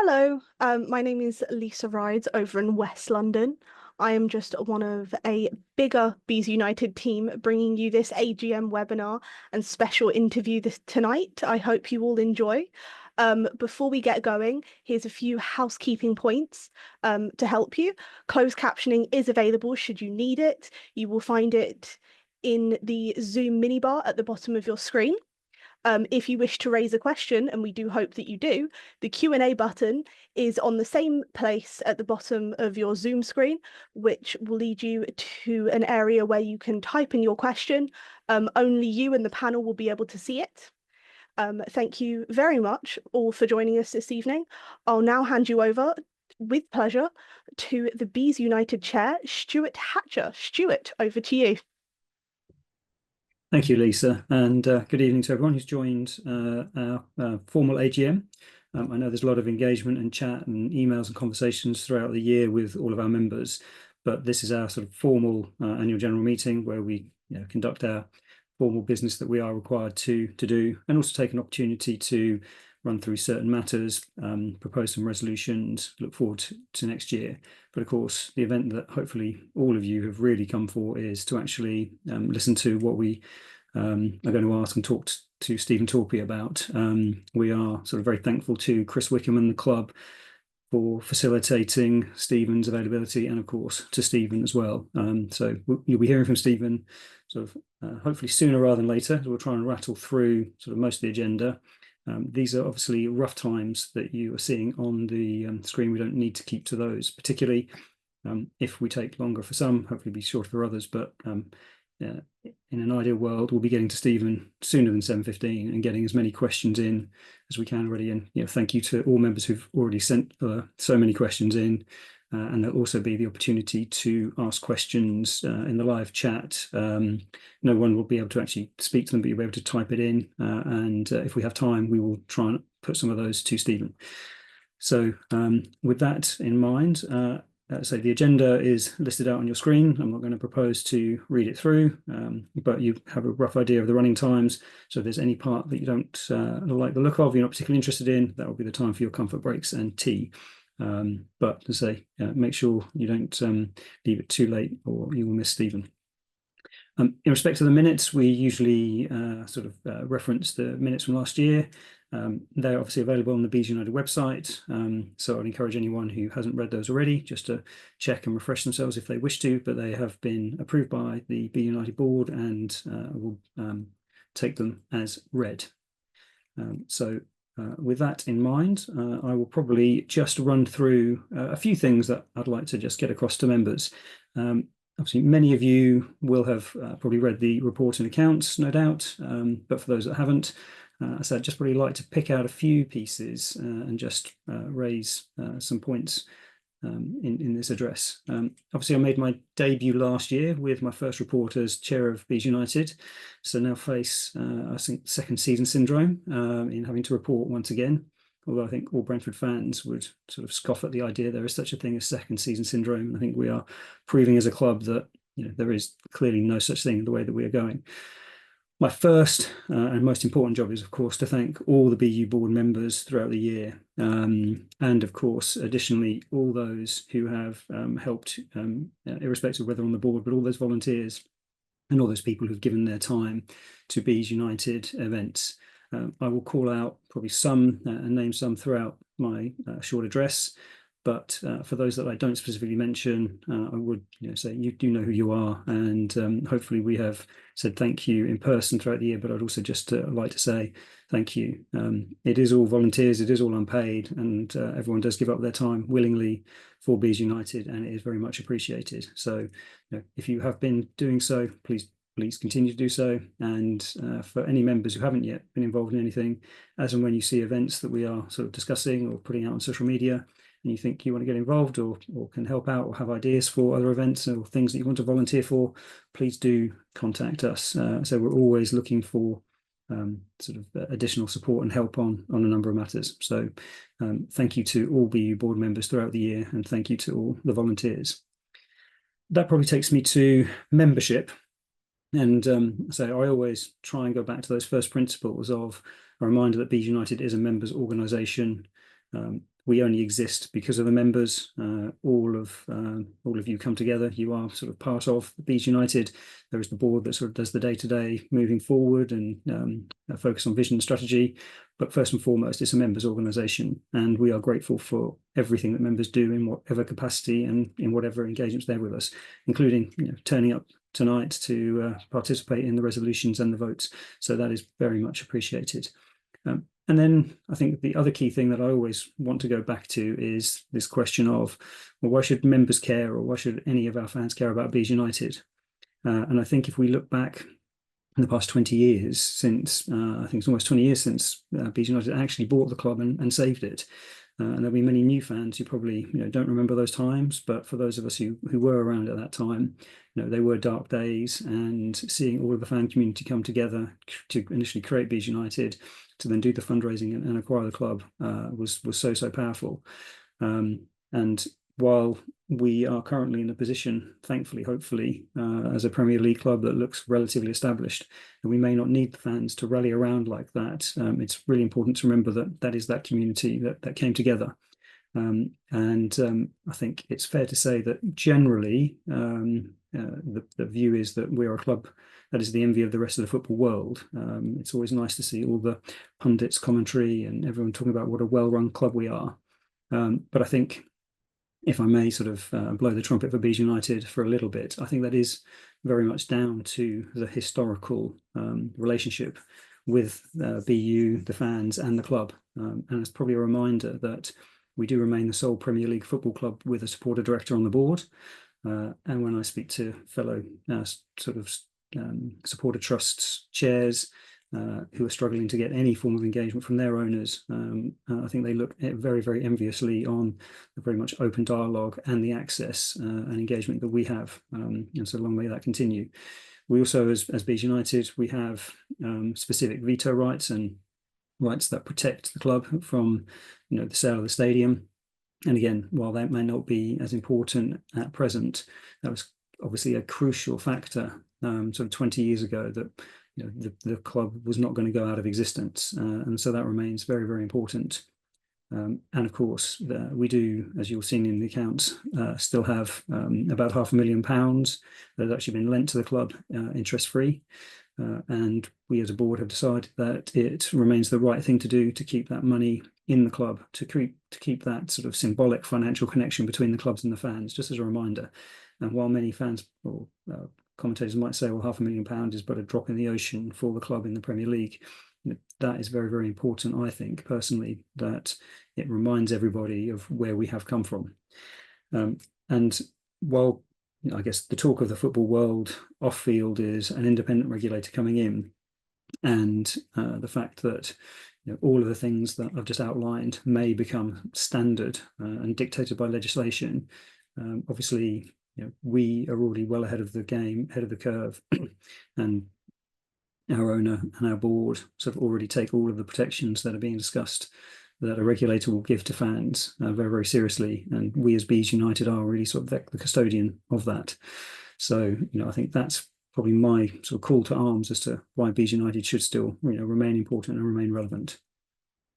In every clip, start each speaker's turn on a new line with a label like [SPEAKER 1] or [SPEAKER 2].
[SPEAKER 1] Hello, my name is Lisa Rides over in West London. I am just one of a bigger Bees United team bringing you this AGM webinar and special interview tonight. I hope you all enjoy. Before we get going, here's a few housekeeping points to help you. Closed captioning is available should you need it. You will find it in the Zoom minibar at the bottom of your screen. If you wish to raise a question, and we do hope that you do, the Q&A button is on the same place at the bottom of your Zoom screen, which will lead you to an area where you can type in your question. Only you and the panel will be able to see it. Thank you very much all for joining us this evening. I'll now hand you over with pleasure to the Bees United Chair, Stuart Hatcher. Stuart, over to you.
[SPEAKER 2] Thank you, Lisa, and good evening to everyone who's joined our formal AGM. I know there's a lot of engagement and chat and emails and conversations throughout the year with all of our members, but this is our sort of formal annual general meeting where we conduct our formal business that we are required to do, and also take an opportunity to run through certain matters, propose some resolutions, look forward to next year. But of course, the event that hopefully all of you have really come for is to actually listen to what we are going to ask and talk to Stephen Torpey about. We are sort of very thankful to Chris Wickham and the club for facilitating Stephen's availability, and of course to Stephen as well. So you'll be hearing from Stephen sort of hopefully sooner rather than later. We'll try and rattle through sort of most of the agenda. These are obviously rough times that you are seeing on the screen. We don't need to keep to those, particularly if we take longer for some, hopefully be shorter for others. But in an ideal world, we'll be getting to Stephen sooner than 7:15 and getting as many questions in as we can already. And thank you to all members who've already sent so many questions in. And there'll also be the opportunity to ask questions in the live chat. No one will be able to actually speak to them, but you'll be able to type it in. And if we have time, we will try and put some of those to Stephen. So with that in mind, so the agenda is listed out on your screen. I'm not going to propose to read it through, but you have a rough idea of the running times. So if there's any part that you don't like the look of, you're not particularly interested in, that will be the time for your comfort breaks and tea. But to say, make sure you don't leave it too late or you will miss Stephen. In respect to the minutes, we usually reference the minutes from last year. They're obviously available on the Bees United website. So I'd encourage anyone who hasn't read those already just to check and refresh themselves if they wish to, but they have been approved by the Bees United board and will take them as read. With that in mind, I will probably just run through a few things that I'd like to just get across to members. Obviously, many of you will have probably read the report and accounts, no doubt, but for those that haven't, so I'd just really like to pick out a few pieces and just raise some points in this address. Obviously, I made my debut last year with my first report as chair of Bees United, so now face I think second season syndrome in having to report once again. Although I think all Brentford fans would sort of scoff at the idea there is such a thing as second season syndrome, and I think we are proving as a club that there is clearly no such thing in the way that we are going. My first and most important job is, of course, to thank all the BU board members throughout the year. And of course, additionally, all those who have helped, irrespective of whether on the board, but all those volunteers and all those people who've given their time to Bees United events. I will call out probably some and name some throughout my short address. But for those that I don't specifically mention, I would say you do know who you are, and hopefully we have said thank you in person throughout the year, but I'd also just like to say thank you. It is all volunteers, it is all unpaid, and everyone does give up their time willingly for Bees United, and it is very much appreciated. So if you have been doing so, please continue to do so. And for any members who haven't yet been involved in anything, as and when you see events that we are sort of discussing or putting out on social media, and you think you want to get involved or can help out or have ideas for other events or things that you want to volunteer for, please do contact us. So we're always looking for sort of additional support and help on a number of matters. So thank you to all BU board members throughout the year, and thank you to all the volunteers. That probably takes me to membership. And so I always try and go back to those first principles of a reminder that Bees United is a members organisation. we only exist because of the members. All of you come together. You are sort of part of Bees United. There is the board that sort of does the day-to-day moving forward and focus on vision and strategy. But first and foremost, it's a members' organisation, and we are grateful for everything that members do in whatever capacity and in whatever engagements they're with us, including turning up tonight to participate in the resolutions and the votes. So that is very much appreciated. And then I think the other key thing that I always want to go back to is this question of, well, why should members care, or why should any of our fans care about Bees United? And I think if we look back in the past 20 years since, I think it's almost 20 years since Bees United actually bought the club and saved it. And there'll be many new fans who probably don't remember those times, but for those of us who were around at that time, they were dark days, and seeing all of the fan community come together to initially create Bees United, to then do the fundraising and acquire the club was so powerful. And while we are currently in a position, thankfully, hopefully, as a Premier League club that looks relatively established, and we may not need the fans to rally around like that, it's really important to remember that is that community that came together. I think it's fair to say that generally the view is that we're a club that is the envy of the rest of the football world. It's always nice to see all the pundits' commentary and everyone talking about what a well-run club we are. But I think, if I may sort of blow the trumpet for Bees United for a little bit, I think that is very much down to the historical relationship with BU, the fans, and the club. And it's probably a reminder that we do remain the sole Premier League football club with a supporter director on the board. And when I speak to fellow supporter trusts chairs who are struggling to get any form of engagement from their owners, I think they look very, very enviously on the very much open dialogue and the access and engagement that we have. And so long may that continue. We also, as Bees United, we have specific veto rights and rights that protect the club from the sale of the stadium. And again, while that may not be as important at present, that was obviously a crucial factor sort of 20 years ago, that the club was not going to go out of existence, and so that remains very, very important. And of course, we do, as you've seen in the accounts, still have about £500,000 that has actually been lent to the club interest-free. And we as a board have decided that it remains the right thing to do to keep that money in the club, to keep that sort of symbolic financial connection between the clubs and the fans, just as a reminder. And while many fans or commentators might say, well, £500,000 is but a drop in the ocean for the club in the Premier League, that is very, very important, I think, personally, that it reminds everybody of where we have come from. And while I guess the talk of the football world off-field is an independent regulator coming in, and the fact that all of the things that I've just outlined may become standard and dictated by legislation. Obviously, we are already well ahead of the game, ahead of the curve, and our owner and our board sort of already take all of the protections that are being discussed that a regulator will give to fans very, very seriously. And we as Bees United are really sort of the custodian of that. So, I think that's probably my sort of call to arms as to why Bees United should still, remain important and remain relevant.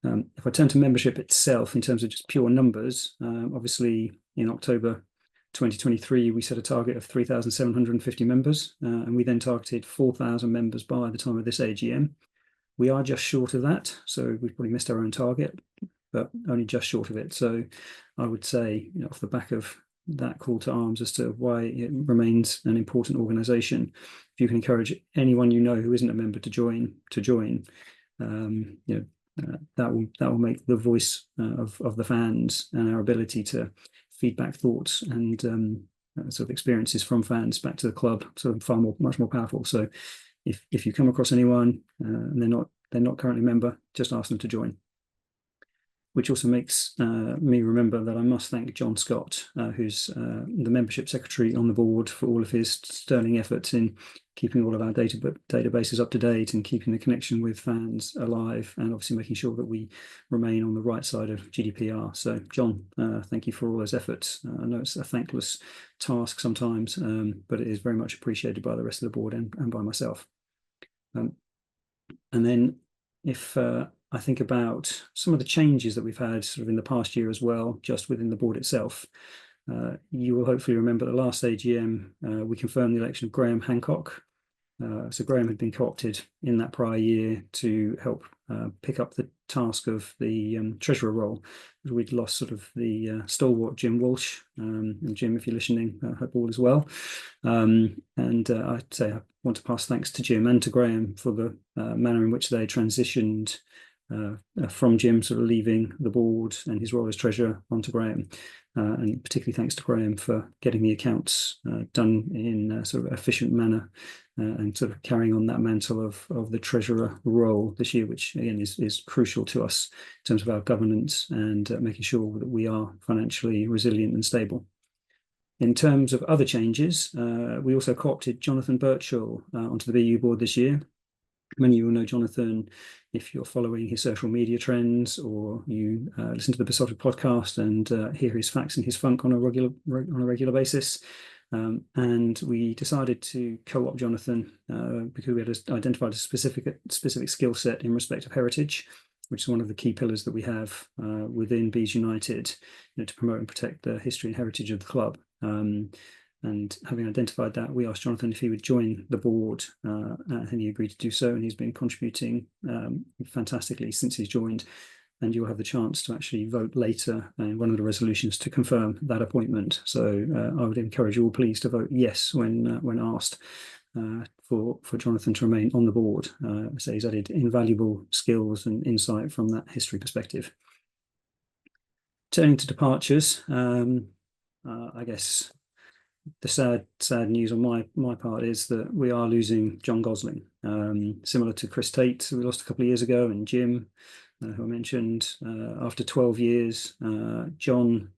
[SPEAKER 2] If I turn to membership itself in terms of just pure numbers, obviously in October 2023, we set a target of 3,750 members, and we then targeted 4,000 members by the time of this AGM. We are just short of that, so we've probably missed our own target, but only just short of it. So I would say, off the back of that call to arms as to why it remains an important organisation, if you can encourage anyone who isn't a member to join, that will make the voice of the fans and our ability to feedback thoughts and sort of experiences from fans back to the club sort of much more powerful. So if you come across anyone and they're not currently a member, just ask them to join. Which also makes me remember that I must thank John Scott, who's the membership secretary on the board, for all of his sterling efforts in keeping all of our databases up to date and keeping the connection with fans alive, and obviously making sure that we remain on the right side of GDPR. So, John, thank you for all those efforts. I know it's a thankless task sometimes, but it is very much appreciated by the rest of the board and by myself. And then if I I think about some of the changes that we've had sort of in the past year as well, just within the board itself. You will hopefully remember the last AGM, we confirmed the election of Graham Hancock. So Graham had been co-opted in that prior year to help pick up the task of the treasurer role. We'd lost sort of the stalwart Jim Walsh. And Jim, if you're listening, I hope all is well. I'd say I want to pass thanks to Jim and to Graham for the manner in which they transitioned from Jim sort of leaving the board and his role as treasurer onto Graham. And particularly thanks to Graham for getting the accounts done in a sort of efficient manner and sort of carrying on that mantle of the treasurer role this year, which again is crucial to us in terms of our governance and making sure that we are financially resilient and stable. In terms of other changes, we also co-opted Jonathan Birchall onto the BU board this year. Many of you will know Jonathan if you're following his social media trends or you listen to the Besotted podcast and hear his facts and his funk on a regular basis. And we decided to co-opt Jonathan because we had identified a specific skill set in respect of heritage, which is one of the key pillars that we have within Bees United, to promote and protect the history and heritage of the club. And having identified that, we asked Jonathan if he would join the board, and he agreed to do so. And he's been contributing fantastically since he's joined. And you'll have the chance to actually vote later in one of the resolutions to confirm that appointment. So I would encourage you all please to vote yes when asked for Jonathan to remain on the board. So he's added invaluable skills and insight from that history perspective. Turning to departures, I guess the sad news on my part is that we are losing John Gosling. Similar to Chris Tate, we lost a couple of years ago, and Jim, who I mentioned, after 12 years, John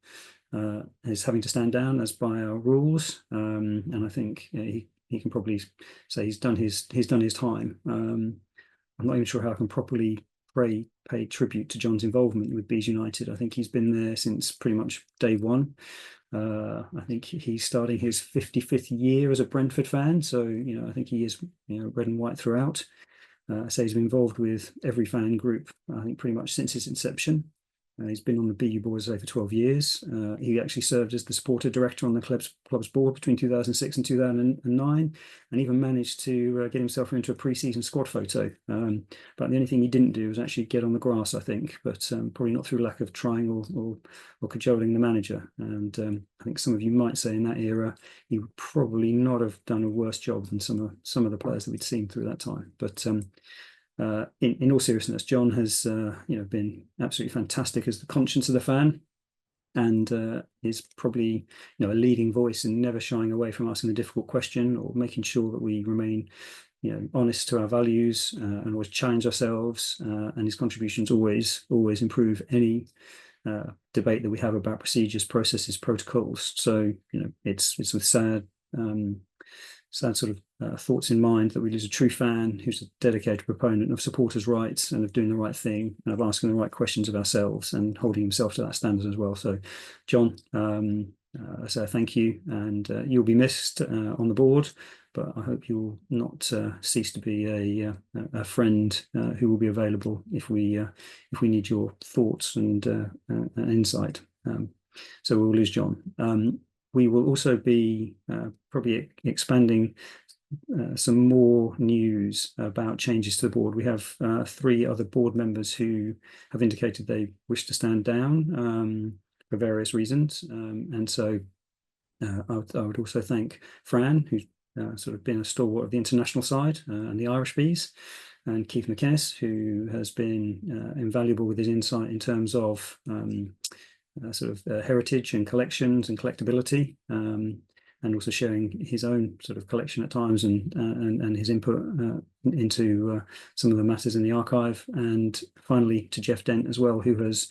[SPEAKER 2] is having to stand down as by our rules, and I think he can probably say he's done his time. I'm not even sure how I can properly pay tribute to John's involvement with Bees United. I think he's been there since pretty much day one. I think he's starting his 55th year as a Brentford fan, so I think he is red and white throughout. So he's been involved with every fan group, I think, pretty much since its inception. He's been on the BU board for 12 years. He actually served as the supporter director on the club's board between 2006 and 2009, and even managed to get himself into a pre-season squad photo. But the only thing he didn't do was actually get on the grass, I think, but probably not through lack of trying or cajoling the manager. And I think some of you might say in that era, he would probably not have done a worse job than some of the players that we'd seen through that time. But in all seriousness, John has been absolutely fantastic as the conscience of the fan, and is probably a leading voice in never shying away from asking a difficult question or making sure that we remain honest to our values and always challenge ourselves. And his contributions always improve any debate that we have about procedures, processes, protocols. So it's with sad sort of thoughts in mind that we lose a true fan who's a dedicated proponent of supporters' rights and of doing the right thing and of asking the right questions of ourselves and holding himself to that standard as well. So, John, I say thank you, and you'll be missed on the board, but I hope you'll not cease to be a friend who will be available if we need your thoughts and insight. So we'll lose John. We will also be probably expanding some more news about changes to the board. We have 3 other board members who have indicated they wish to stand down for various reasons. And so I would also thank Fran, who's sort of been a stalwart of the international side and the Irish Bees, and Keith McInnes, who has been invaluable with his insight in terms of heritage and collections and collectability, and also sharing his own sort of collection at times and his input into some of the matters in the archive. And finally to Jeff Dent as well, who has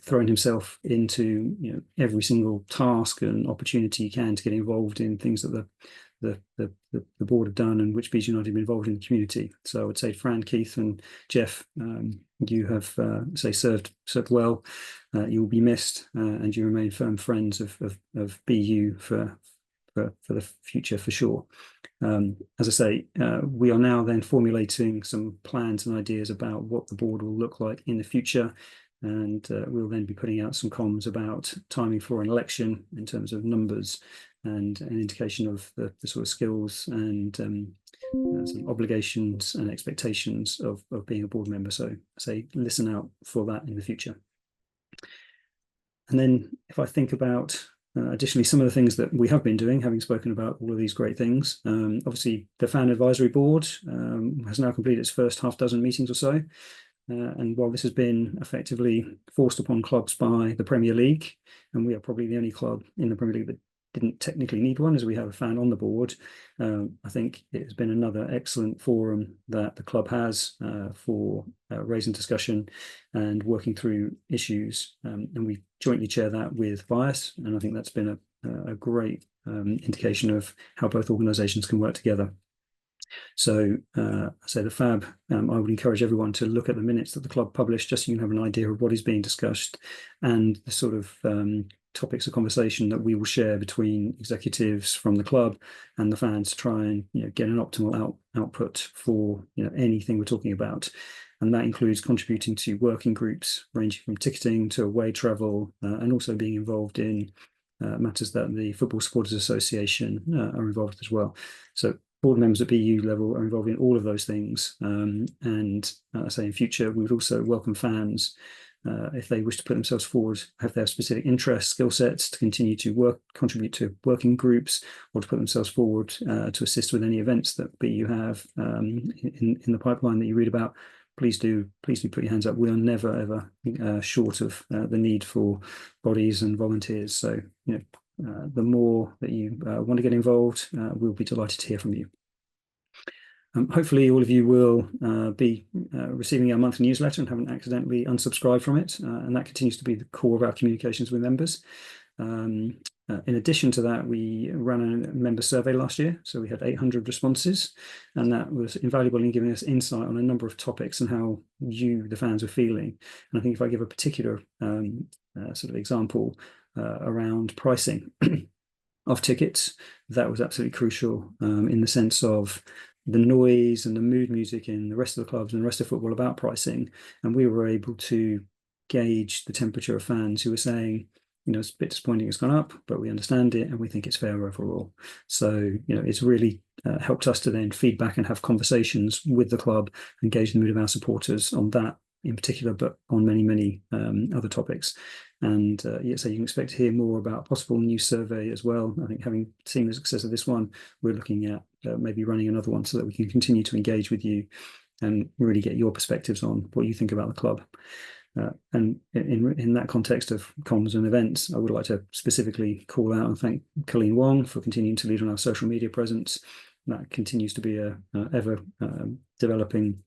[SPEAKER 2] thrown himself into every single task and opportunity he can to get involved in things that the board have done and which Bees United have been involved in the community. So I would say Fran, Keith and Jeff, you have served well. You will be missed, and you remain firm friends of BU for the future for sure. As I say, we are now then formulating some plans and ideas about what the board will look like in the future. And we'll then be putting out some comms about timing for an election in terms of numbers and an indication of the sort of skills and some obligations and expectations of being a board member. So I say listen out for that in the future. And then if I think about additionally some of the things that we have been doing, having spoken about all of these great things, obviously the fan advisory board has now completed its first half dozen meetings or so. And while this has been effectively forced upon clubs by the Premier League, and we are probably the only club in the Premier League that didn't technically need one, as we have a fan on the board, I think it has been another excellent forum that the club has for raising discussion and working through issues. And we jointly chair that with Bias, and I think that's been a great indication of how both organisations can work together. So I say the FAB, I would encourage everyone to look at the minutes that the club published, just so you can have an idea of what is being discussed and the sort of topics of conversation that we will share between executives from the club and the fans to try and get an optimal output for anything we're talking about. And that includes contributing to working groups ranging from ticketing to away travel, and also being involved in matters that the Football Supporters Association are involved with as well. So board members at BU level are involved in all of those things. And I say in future, we would also welcome fans if they wish to put themselves forward, have their specific interests, skill sets to continue to contribute to working groups, or to put themselves forward to assist with any events that BU have in the pipeline that you read about. Please do put your hands up. We are never ever short of the need for bodies and volunteers. So the more that you want to get involved, we'll be delighted to hear from you. Hopefully all of you will be receiving our monthly newsletter and haven't accidentally unsubscribed from it, and that continues to be the core of our communications with members. In addition to that, we ran a member survey last year, so we had 800 responses, and that was invaluable in giving us insight on a number of topics and how you, the fans, were feeling. And I think if I give a particular sort of example around pricing of tickets, that was absolutely crucial in the sense of the noise and the mood music in the rest of the clubs and the rest of football about pricing. And we were able to gauge the temperature of fans who were saying, it's a bit disappointing it's gone up, but we understand it and we think it's fair overall. So, it's really helped us to then feed back and have conversations with the club and gauge the mood of our supporters on that in particular, but on many, many other topics. And so you can expect to hear more about a possible new survey as well. I think having seen the success of this one, we're looking at maybe running another one so that we can continue to engage with you and really get your perspectives on what you think about the club. And in that context of comms and events, I would like to specifically call out and thank Colleen Wong for continuing to lead on our social media presence. That continues to be a ever developing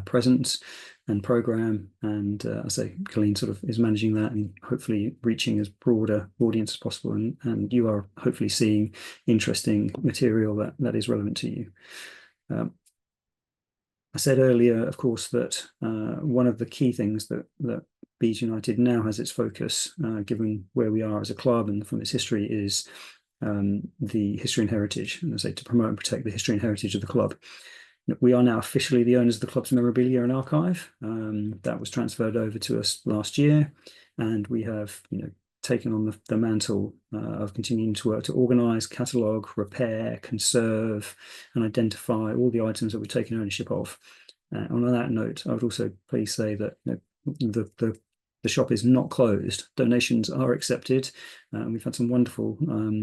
[SPEAKER 2] presence and program, and I say Colleen sort of is managing that and hopefully reaching as broader audience as possible, and you are hopefully seeing interesting material that is relevant to you. I said earlier, of course, that one of the key things that Bees United now has its focus, given where we are as a club and from its history, is the history and heritage, and I say to promote and protect the history and heritage of the club. We are now officially the owners of the club's memorabilia and archive. That was transferred over to us last year, and we have taken on the mantle of continuing to work to organise, catalogue, repair, conserve, and identify all the items that we've taken ownership of. On that note, I would also please say that the shop is not closed. Donations are accepted. We've had some wonderful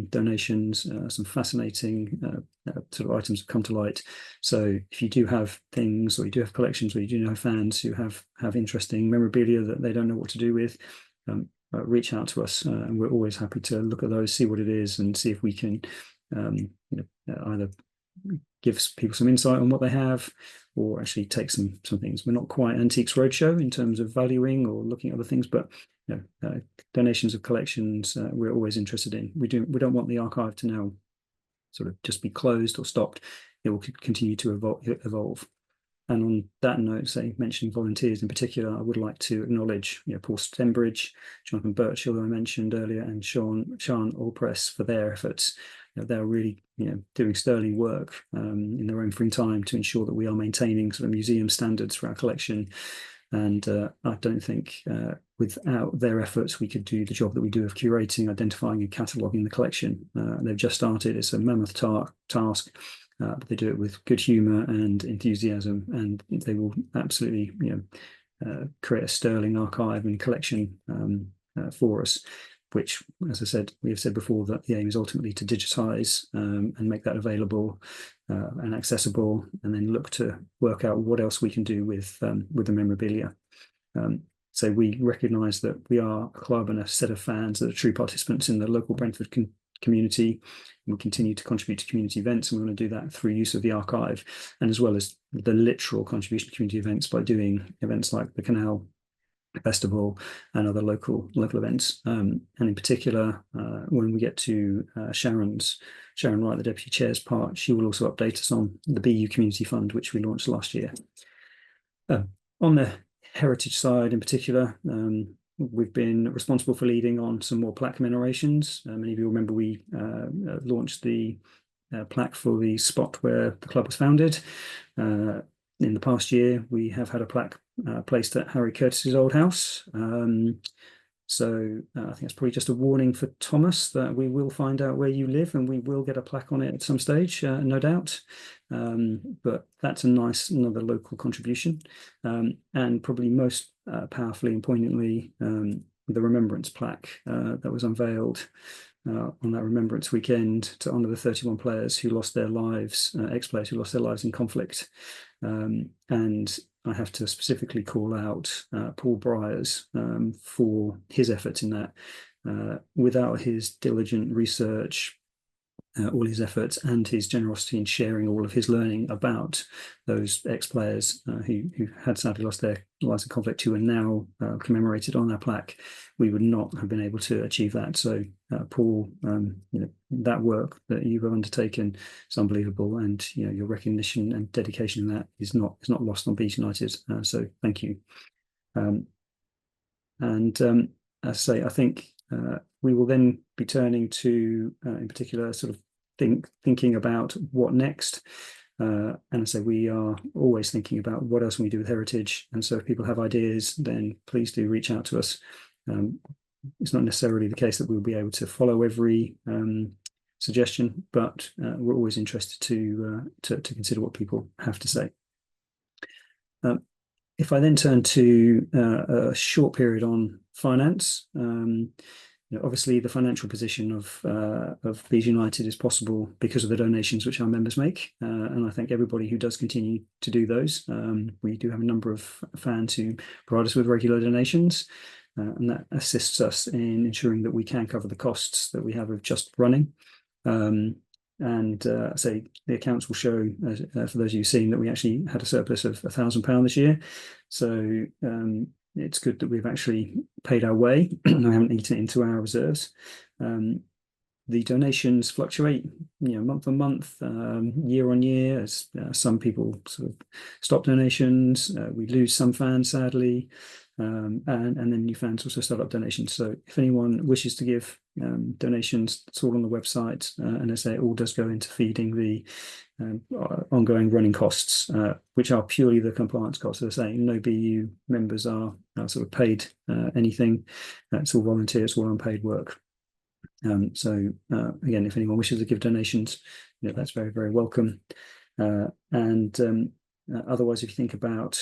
[SPEAKER 2] donations, some fascinating sort of items have come to light. So if you do have things, or you do have collections, or you do know fans who have interesting memorabilia that they don't know what to do with, reach out to us, and we're always happy to look at those, see what it is, and see if we can either give people some insight on what they have, or actually take some things. We're not quite Antiques Roadshow in terms of valuing or looking at other things, but donations of collections we're always interested in. We don't want the archive to now sort of just be closed or stopped. It will continue to evolve. And on that note, say mentioning volunteers in particular, I would like to acknowledge, Paul Stenbridge, Jonathan Birchall, who I mentioned earlier, and Sean Allpress for their efforts. They're really, doing sterling work in their own free time to ensure that we are maintaining sort of museum standards for our collection. And I don't think without their efforts we could do the job that we do of curating, identifying, and cataloguing the collection. They've just started. It's a mammoth task. But they do it with good humour and enthusiasm, and they will absolutely, create a sterling archive and collection for us. Which, as I said, we have said before that the aim is ultimately to digitise and make that available and accessible, and then look to work out what else we can do with the memorabilia. So we recognise that we are a club and a set of fans that are true participants in the local Brentford community. We continue to contribute to community events, and we want to do that through use of the archive, and as well as the literal contribution to community events by doing events like the Canal Festival and other local events. And in particular, when we get to Sharon Wright, the Deputy Chair's part, she will also update us on the BU Community Fund, which we launched last year. On the heritage side in particular, we've been responsible for leading on some more plaque commemorations. Many of you remember we launched the plaque for the spot where the club was founded. In the past year, we have had a plaque placed at Harry Curtis's old house. So I think it's probably just a warning for Thomas that we will find out where you live, and we will get a plaque on it at some stage, no doubt. But that's another local contribution. And probably most powerfully and poignantly, the remembrance plaque that was unveiled on that Remembrance weekend to honour the 31 players who lost their lives, ex-players who lost their lives in conflict. And I have to specifically call out Paul Briers for his efforts in that. Without his diligent research, all his efforts and his generosity in sharing all of his learning about those ex-players who had sadly lost their lives in conflict, who are now commemorated on our plaque, we would not have been able to achieve that. So Paul, that work that you have undertaken is unbelievable, and your recognition and dedication in that is not lost on Bees United. So thank you. And as I say, I think we will then be turning to, in particular, sort of thinking about what next. And I say we are always thinking about what else can we do with heritage. And so if people have ideas, then please do reach out to us. It's not necessarily the case that we'll be able to follow every suggestion, but we're always interested to consider what people have to say. If I then turn to a short period on finance, obviously the financial position of Bees United is possible because of the donations which our members make, and I thank everybody who does continue to do those. We do have a number of fans who provide us with regular donations, and that assists us in ensuring that we can cover the costs that we have of just running. And say the accounts will show, for those of you seeing, that we actually had a surplus of £1,000 this year. So it's good that we've actually paid our way. I haven't eaten it into our reserves. The donations fluctuate, month on month, year on year, as some people sort of stop donations. We lose some fans, sadly, and then new fans also start up donations. So if anyone wishes to give donations, it's all on the website, and as I say, it all does go into feeding the ongoing running costs, which are purely the compliance costs. As I say, no BU members are sort of paid anything. It's all volunteer, it's all unpaid work. So again, if anyone wishes to give donations, that's very, very welcome. Otherwise, if you think about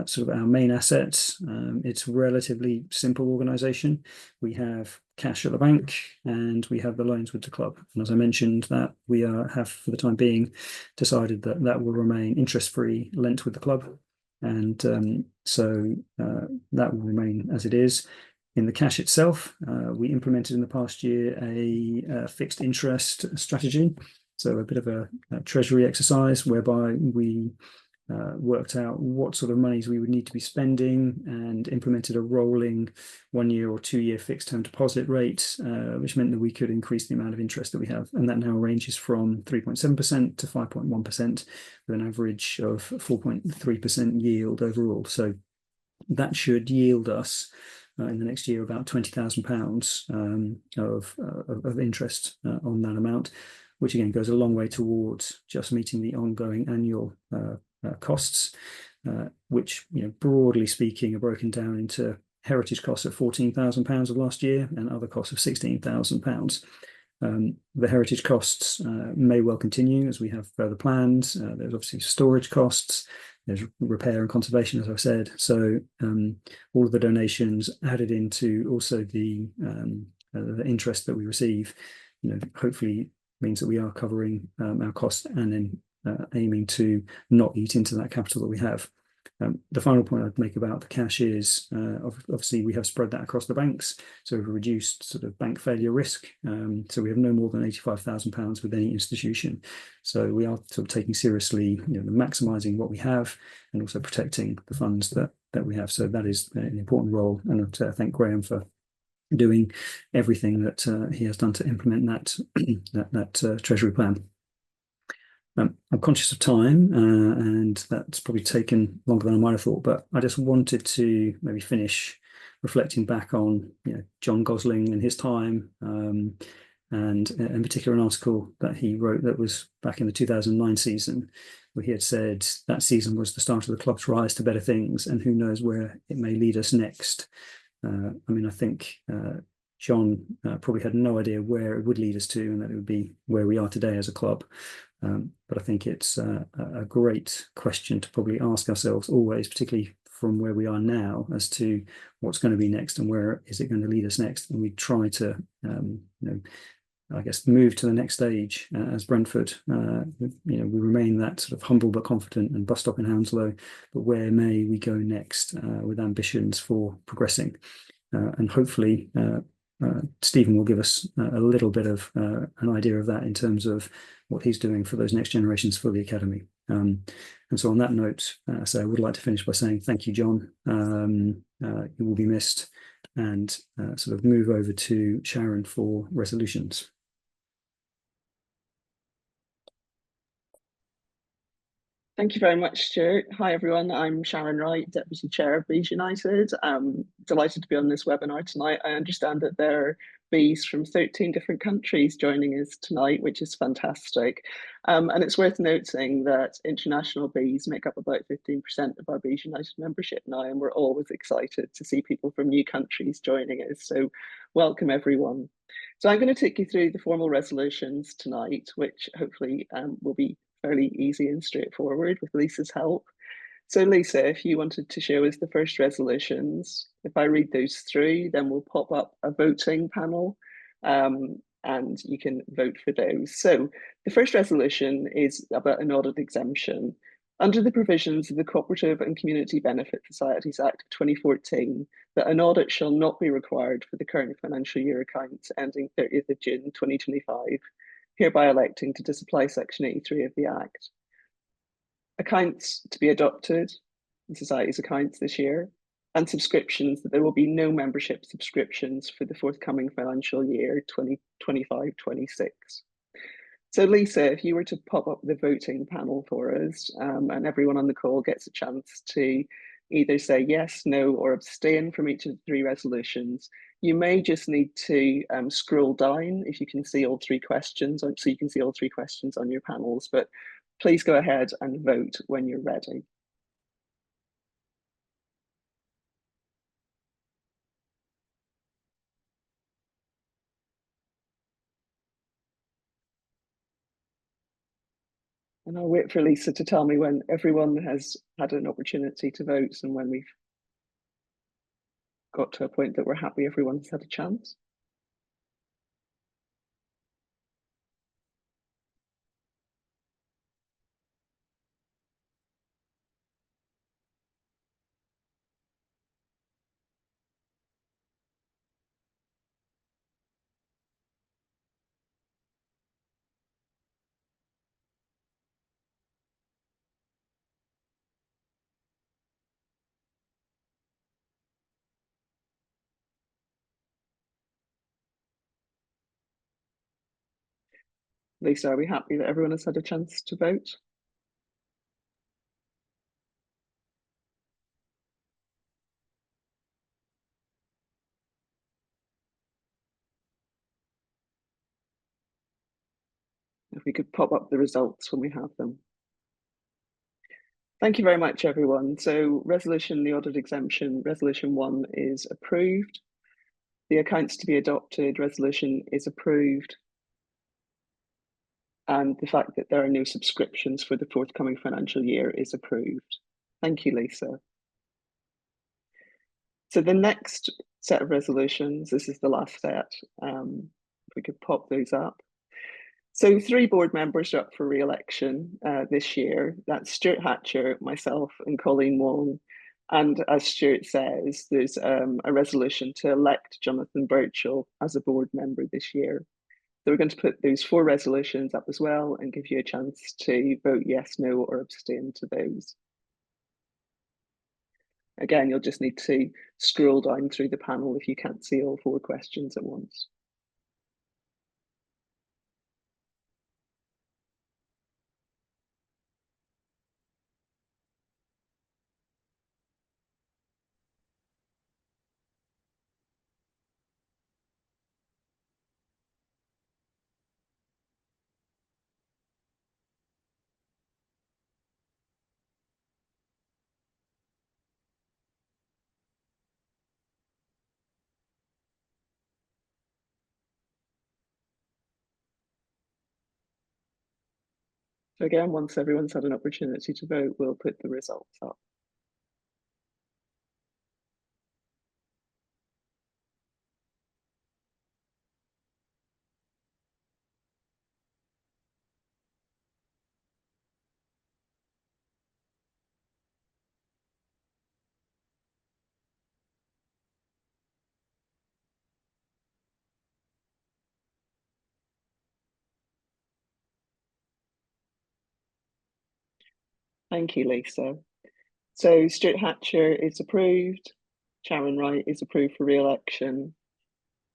[SPEAKER 2] sort of our main assets, it's a relatively simple organisation. We have cash at the bank, and we have the loans with the club. And as I mentioned, that we have, for the time being, decided that that will remain interest-free, lent with the club. And so that will remain as it is. In the cash itself, we implemented in the past year a fixed interest strategy. So a bit of a treasury exercise whereby we worked out what sort of monies we would need to be spending and implemented a rolling 1 year or 2 year fixed term deposit rate, which meant that we could increase the amount of interest that we have. And that now ranges from 3.7% to 5.1% with an average of 4.3% yield overall. So that should yield us in the next year about £20,000 of interest on that amount, which again goes a long way towards just meeting the ongoing annual costs, which, broadly speaking, are broken down into heritage costs of £14,000 of last year and other costs of £16,000. The heritage costs may well continue as we have further plans. There's obviously storage costs, there's repair and conservation, as I've said. So all of the donations added into also the interest that we receive, hopefully means that we are covering our costs and then aiming to not eat into that capital that we have. The final point I'd make about the cash is obviously we have spread that across the banks, so we've reduced sort of bank failure risk. So we have no more than £85,000 with any institution. So we are sort of taking seriously, maximising what we have and also protecting the funds that we have. So that is an important role, and I'd thank Graham for doing everything that he has done to implement that Treasury plan. I'm conscious of time, and that's probably taken longer than I might have thought, but I just wanted to maybe finish reflecting back on John Gosling and his time, and in particular an article that he wrote that was back in the 2009 season, where he had said that season was the start of the club's rise to better things, and who knows where it may lead us next. I think John probably had no idea where it would lead us to, and that it would be where we are today as a club. But I think it's a great question to probably ask ourselves always, particularly from where we are now, as to what's going to be next and where is it going to lead us next. And we try to, I guess, move to the next stage as Brentford. We remain that sort of humble but confident and bus stop in Hounslow, but where may we go next with ambitions for progressing? And hopefully Stephen will give us a little bit of an idea of that in terms of what he's doing for those next generations for the academy. And so on that note, so I would like to finish by saying thank you, John. You will be missed, and sort of move over to Sharon for resolutions.
[SPEAKER 3] Thank you very much, Stuart. Hi, everyone. I'm Sharon Wright, Deputy Chair of Bees United. I'm delighted to be on this webinar tonight. I understand that there are bees from 13 different countries joining us tonight, which is fantastic. And it's worth noting that international bees make up about 15% of our Bees United membership now, and we're always excited to see people from new countries joining us. So welcome, everyone. So I'm going to take you through the formal resolutions tonight, which hopefully will be fairly easy and straightforward with Lisa's help. So Lisa, if you wanted to show us the first resolutions, if I read those through, then we'll pop up a voting panel and you can vote for those. So the first resolution is about an audit exemption. Under the provisions of the Cooperative and Community Benefit Societies Act of 2014, that an audit shall not be required for the current financial year accounts ending 30th of June 2025, hereby electing to disapply Section 83 of the Act. Accounts to be adopted, the Society's accounts this year, and subscriptions, that there will be no membership subscriptions for the forthcoming financial year 2025-26. So Lisa, if you were to pop up the voting panel for us, and everyone on the call gets a chance to either say yes, no, or abstain from each of the three resolutions. You may just need to scroll down if you can see all three questions, so you can see all three questions on your panels, but please go ahead and vote when you're ready. And I'll wait for Lisa to tell me when everyone has had an opportunity to vote and when we've got to a point that we're happy everyone's had a chance. Lisa, are we happy that everyone has had a chance to vote? If we could pop up the results when we have them. Thank you very much, everyone. So resolution, the audit exemption, resolution 1 is approved. The accounts to be adopted, resolution is approved. And the fact that there are no subscriptions for the forthcoming financial year is approved. Thank you, Lisa. So the next set of resolutions, this is the last set. If we could pop those up. So 3 board members are up for re-election this year. That's Stuart Hatcher, myself, and Colleen Wong. And as Stuart says, there's a resolution to elect Jonathan Birchall as a board member this year. So we're going to put those 4 resolutions up as well and give you a chance to vote yes, no, or abstain to those. Again, you'll just need to scroll down through the panel if you can't see all 4 questions at once. So again, once everyone's had an opportunity to vote, we'll put the results up. Thank you, Lisa. So Stuart Hatcher is approved, Sharon Wright is approved for re-election,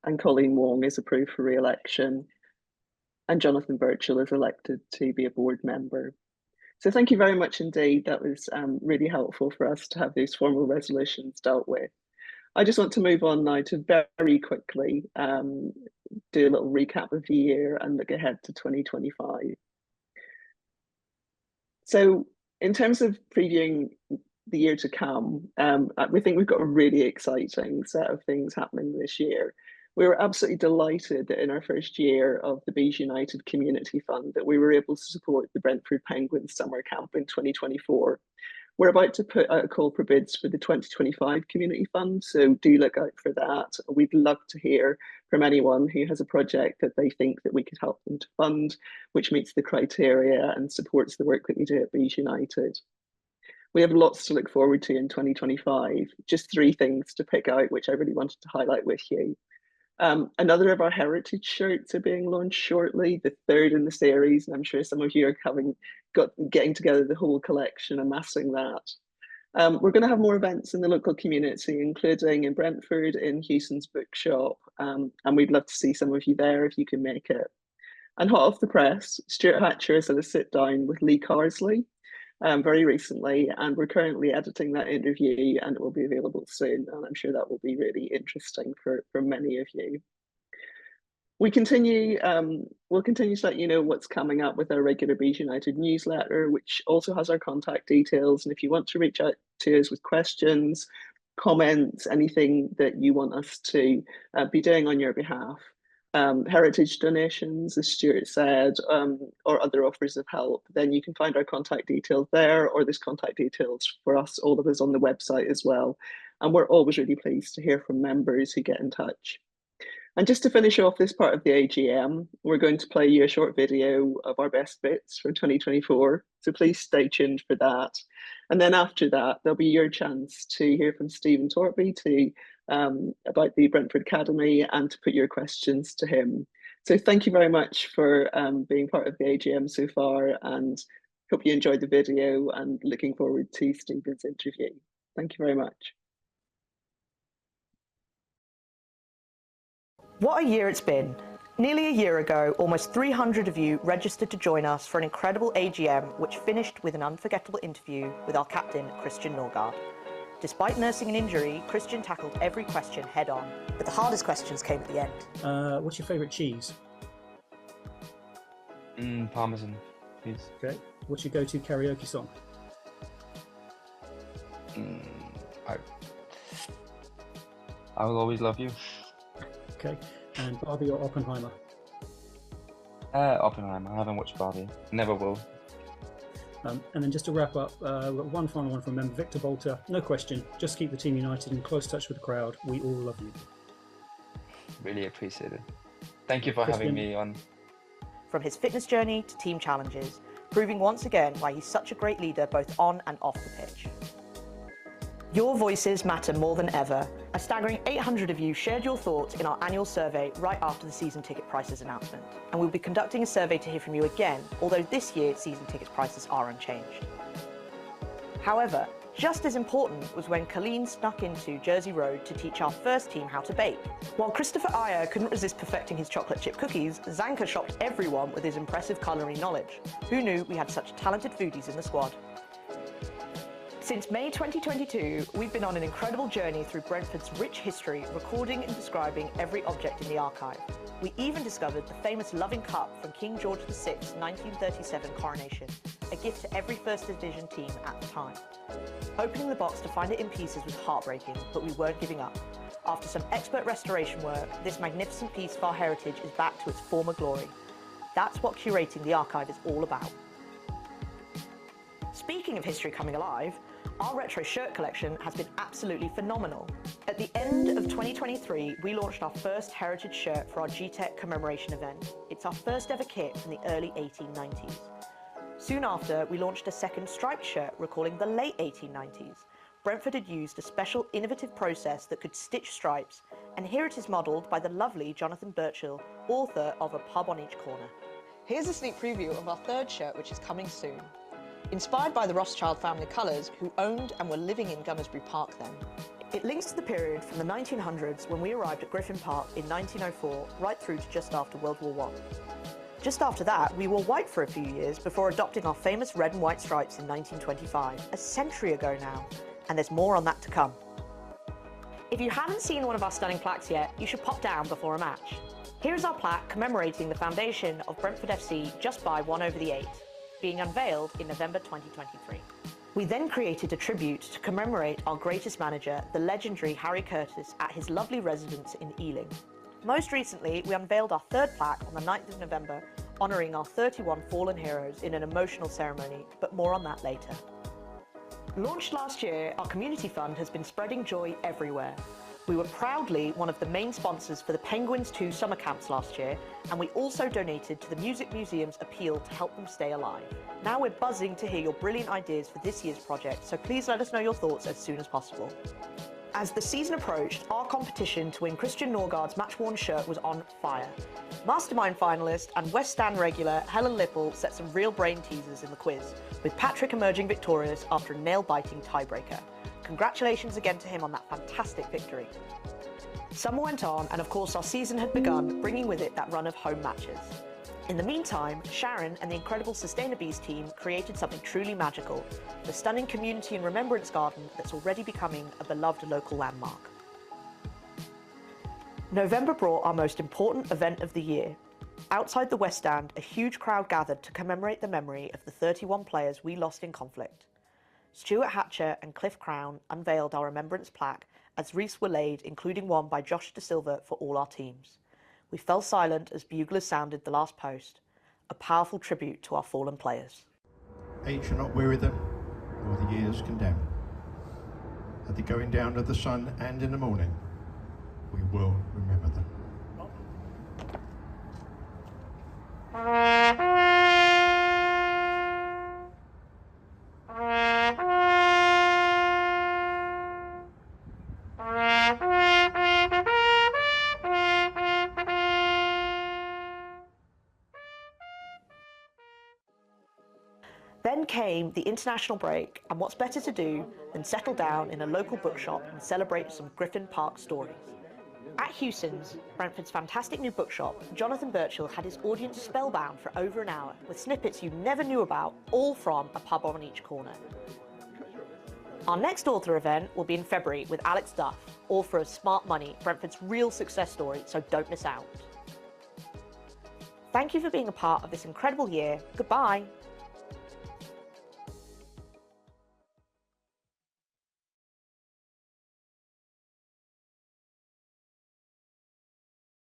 [SPEAKER 3] and Colleen Wong is approved for re-election, and Jonathan Birchall is elected to be a board member. So thank you very much indeed. That was really helpful for us to have these formal resolutions dealt with. I just want to move on now to very quickly do a little recap of the year and look ahead to 2025. So in terms of previewing the year to come, we think we've got a really exciting set of things happening this year. We were absolutely delighted that in our first year of the Bees United Community Fund that we were able to support the Brentford Penguins Summer Camp in 2024. We're about to put out a call for bids for the 2025 Community Fund, so do look out for that. We'd love to hear from anyone who has a project that they think that we could help them to fund, which meets the criteria and supports the work that we do at Bees United. We have lots to look forward to in 2025. Just 3 things to pick out, which I really wanted to highlight with you. Another of our heritage shirts are being launched shortly, the 3rd in the series, and I'm sure some of you are getting together the whole collection, amassing that. We're going to have more events in the local community, including in Brentford, in Hewson's Bookshop, and we'd love to see some of you there if you can make it. And hot off the press, Stuart Hatcher has had a sit down with Lee Carsley very recently, and we're currently editing that interview and it will be available soon, and I'm sure that will be really interesting for many of you. We'll continue to let you know what's coming up with our regular Bees United newsletter, which also has our contact details, and if you want to reach out to us with questions, comments, anything that you want us to be doing on your behalf, heritage donations, as Stuart said, or other offers of help, then you can find our contact details there, or there's contact details for us, all of us on the website as well. And we're always really pleased to hear from members who get in touch. And just to finish off this part of the AGM, we're going to play you a short video of our best bits for 2024. So please stay tuned for that. And then after that, there'll be your chance to hear from Stephen Torby about the Brentford Academy and to put your questions to him. So thank you very much for being part of the AGM so far, and hope you enjoyed the video and looking forward to Stephen's interview. Thank you very much.
[SPEAKER 4] What a year it's been. Nearly a year ago, almost 300 of you registered to join us for an incredible AGM, which finished with an unforgettable interview with our captain, Christian Norgard. Despite nursing an injury, Christian tackled every question head on, but the hardest questions came at the end.
[SPEAKER 2] What's your favourite cheese?
[SPEAKER 5] Parmesan, please.
[SPEAKER 2] Okay. What's your go-to karaoke song?
[SPEAKER 5] I Will Always Love You.
[SPEAKER 2] Okay. And Barbie or Oppenheimer?
[SPEAKER 5] Oppenheimer. I haven't watched Barbie. Never will.
[SPEAKER 2] And then just to wrap up, we've got one final one from member Victor Bolter. No question, just keep the team united in close touch with the crowd. We all love you.
[SPEAKER 5] Really appreciate it. Thank you for having me on.
[SPEAKER 4] From his fitness journey to team challenges, proving once again why he's such a great leader both on and off the pitch. Your voices matter more than ever. A staggering 800 of you shared your thoughts in our annual survey right after the season ticket prices announcement. And we'll be conducting a survey to hear from you again, although this year season ticket prices are unchanged. However, just as important was when Colleen snuck into Jersey Road to teach our first team how to bake. While Christopher Ayer couldn't resist perfecting his chocolate chip cookies, Zanka shocked everyone with his impressive culinary knowledge. Who knew we had such talented foodies in the squad? Since May 2022, we've been on an incredible journey through Brentford's rich history, recording and describing every object in the archive. We even discovered the famous loving cup from King George VI's 1937 coronation, a gift to every First Division team at the time. Opening the box to find it in pieces was heartbreaking, but we weren't giving up. After some expert restoration work, this magnificent piece of our heritage is back to its former glory. That's what curating the archive is all about. Speaking of history coming alive, our retro shirt collection has been absolutely phenomenal. At the end of 2023, we launched our first heritage shirt for our GTEC commemoration event. It's our first ever kit from the early 1890s. Soon after, we launched a second striped shirt recalling the late 1890s. Brentford had used a special innovative process that could stitch stripes, and here it is modelled by the lovely Jonathan Birchall, author of A Pub on Each Corner. Here's a sneak preview of our third shirt, which is coming soon. Inspired by the Rothschild family colours, who owned and were living in Gunnersbury Park then. It links to the period from the 1900s when we arrived at Griffin Park in 1904, right through to just after World War I. Just after that, we wore white for a few years before adopting our famous red and white stripes in 1925, a century ago now, and there's more on that to come. If you haven't seen one of our stunning plaques yet, you should pop down before a match. Here is our plaque commemorating the foundation of Brentford FC just by 1/8. Being unveiled in November 2023. We then created a tribute to commemorate our greatest manager, the legendary Harry Curtis, at his lovely residence in Ealing. Most recently, we unveiled our third plaque on the 9th of November, honouring our 31 fallen heroes in an emotional ceremony, but more on that later. Launched last year, our community fund has been spreading joy everywhere. We were proudly one of the main sponsors for the Penguins 2 summer camps last year, and we also donated to the Music Museum's appeal to help them stay alive. Now we're buzzing to hear your brilliant ideas for this year's project, so please let us know your thoughts as soon as possible. As the season approached, our competition to win Christian Norgard's match-worn shirt was on fire. Mastermind finalist and West Stand regular Helen Lipple set some real brain teasers in the quiz, with Patrick emerging victorious after a nail-biting tiebreaker. Congratulations again to him on that fantastic victory. Summer went on, and of course our season had begun, bringing with it that run of home matches. In the meantime, Sharon and the incredible Sustainabees team created something truly magical, the stunning community and remembrance garden that's already becoming a beloved local landmark. November brought our most important event of the year. Outside the West Stand, a huge crowd gathered to commemorate the memory of the 31 players we lost in conflict. Stuart Hatcher and Cliff Crown unveiled our remembrance plaque as wreaths were laid, including one by Josh De Silva for all our teams. We fell silent as buglers sounded the last post, a powerful tribute to our fallen players.
[SPEAKER 6] Age shall not weary them, nor the years condemn. At the going down of the sun and in the morning, we will remember them.
[SPEAKER 4] Then came the international break, and what's better to do than settle down in a local bookshop and celebrate some Griffin Park stories. At Hewson's, Brentford's fantastic new bookshop, Jonathan Birchall had his audience spellbound for over an hour with snippets you never knew about, all from a pub on each corner. Our next author event will be in February with Alex Duff, author of Smart Money, Brentford's real success story, so don't miss out. Thank you for being a part of this incredible year. Goodbye.